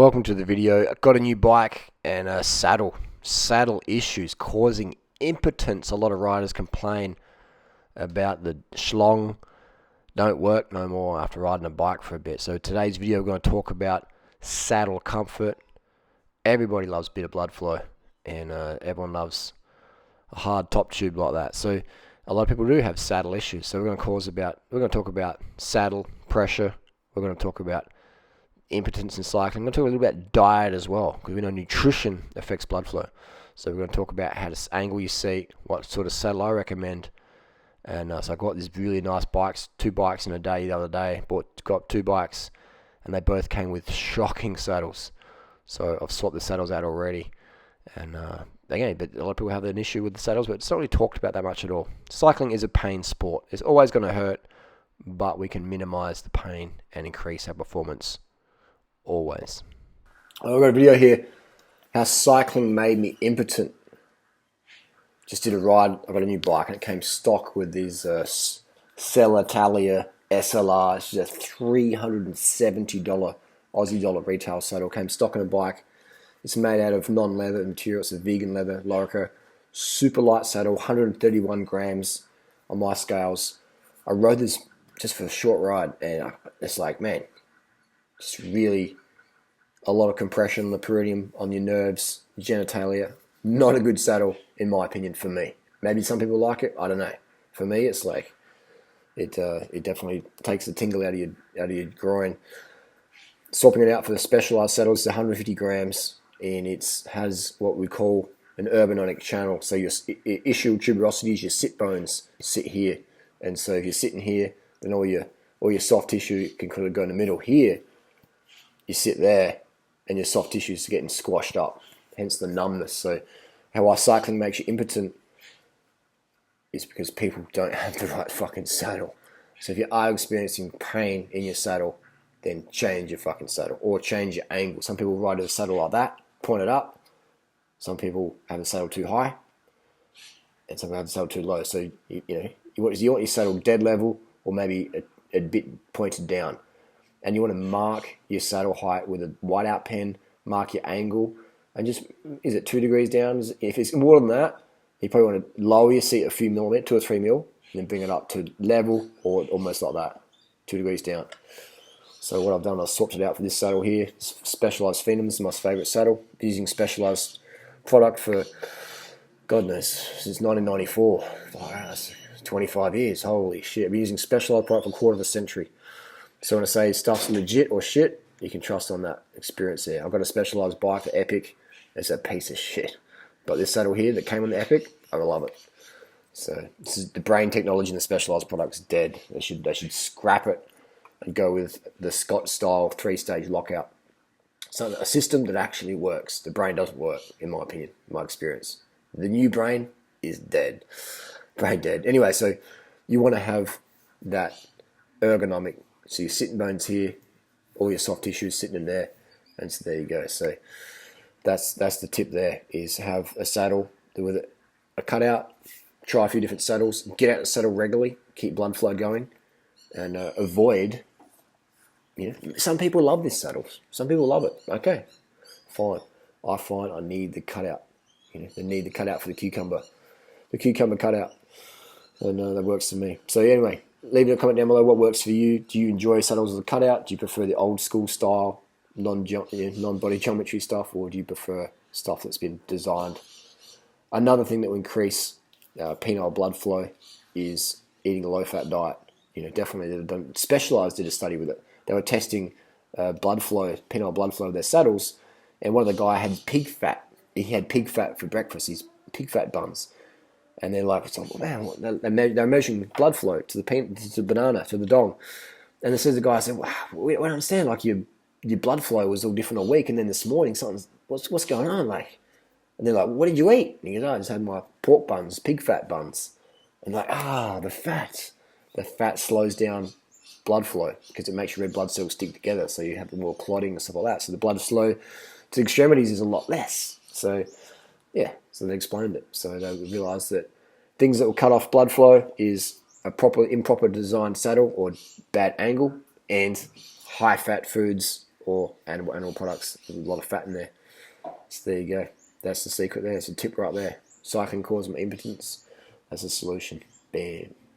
Welcome to the video. I've got a new bike and a saddle issues causing impotence. A lot of riders complain about the schlong don't work no more after riding a bike for a bit. So today's video we're going to talk about saddle comfort. Everybody loves a bit of blood flow, and everyone loves a hard top tube like that. So a lot of people do have saddle issues. So we're going to talk about saddle pressure. We're going to talk about impotence in cycling. I'm going to talk a little about diet as well, because we know nutrition affects blood flow. So we're going to talk about how to angle your seat, what sort of saddle I recommend. And so I got these really nice bikes, 2 bikes in a day the other day. Got 2 bikes, and they both came with shocking saddles. So I've swapped the saddles out already. And again, but a lot of people have an issue with the saddles, but it's not really talked about that much at all. Cycling is a pain sport. It's always going to hurt, but we can minimize the pain and increase our performance. Always. I've got a video here, how cycling made me impotent. Just did a ride. I got a new bike and it came stock with these Cell Italia SLR. It's just a $370 Aussie dollar retail saddle. Came stock on a bike. It's made out of non-leather material. It's a vegan leather, Lorica. Super light saddle, 131 grams on my scales. I rode this just for a short ride, and it's like, man, it's really a lot of compression on the perineum, on your nerves, genitalia. Not a good saddle, in my opinion, for me. Maybe some people like it. I don't know. For me, it's like it definitely takes the tingle out of your groin. Swapping it out for the Specialized saddle, it's 150 grams, and it has what we call an ergonomic channel. So your ischial tuberosities, your sit bones, sit here, and so if you're sitting here, then all your soft tissue can kind of go in the middle here. You sit there and your soft tissues are getting squashed up, hence the numbness. So how our cycling makes you impotent is because people don't have the right fucking saddle. So if you are experiencing pain in your saddle, then change your fucking saddle or change your angle. Some people ride a saddle like that, point it up. Some people have the saddle too high, and some people have the saddle too low. So you want your saddle dead level or maybe a bit pointed down. And you want to mark your saddle height with a whiteout pen, mark your angle, and just, is it 2 degrees down? If it's more than that, you probably want to lower your seat a few millimeters, 2 or 3 mil, and then bring it up to level or almost like that, 2 degrees down. So what I've done, I've swapped it out for this saddle here. Specialized Phenom is my favorite saddle. I'm using Specialized product for, God knows, since 1994. Oh, that's 25 years, holy shit. I've been using Specialized product for a quarter of a century. So when I say stuff's legit or shit, you can trust on that experience there. I've got a Specialized bike for Epic. It's a piece of shit. But this saddle here that came on the Epic, I love it. So this is the brain technology in the Specialized product's dead. They should scrap it and go with the Scott style 3-stage lockout. So a system that actually works. The brain doesn't work, in my opinion, in my experience. The new brain is dead. Brain dead. Anyway, so you want to have that ergonomic. So your sitting bones here, all your soft tissues sitting in there, and so there you go. So that's the tip there, is have a saddle with a cutout, try a few different saddles, get out the saddle regularly, keep blood flow going, and avoid, some people love this saddle. Some people love it. Okay, fine. I find I need the cutout. They need the cutout for the cucumber cutout, and that works for me. So anyway, leave a comment down below what works for you. Do you enjoy saddles with a cutout? Do you prefer the old school style, non-body geometry stuff, or do you prefer stuff that's been designed? Another thing that will increase penile blood flow is eating a low-fat diet. Definitely, Specialized did a study with it. They were testing penile blood flow of their saddles, and one of the guy had pig fat. He had pig fat for breakfast. These pig fat buns. And they're like, they're measuring blood flow to the banana, to the dong. And it says the guy said, wow, we don't understand. Like your blood flow was all different all week, and then this morning what's going on? Like, and they're like, what did you eat? And he goes, I just had my pork buns, pig fat buns. And like, the fat slows down blood flow because it makes your red blood cells stick together, so you have more clotting and stuff like that. So the blood flow to the extremities is a lot less. So yeah, so they explained it. So they realised that things that will cut off blood flow is a improper designed saddle or bad angle, and high fat foods or animal products. There's a lot of fat in there. So there you go. That's the secret there. It's a tip right there. Cycling causes impotence. That's a solution. Bam.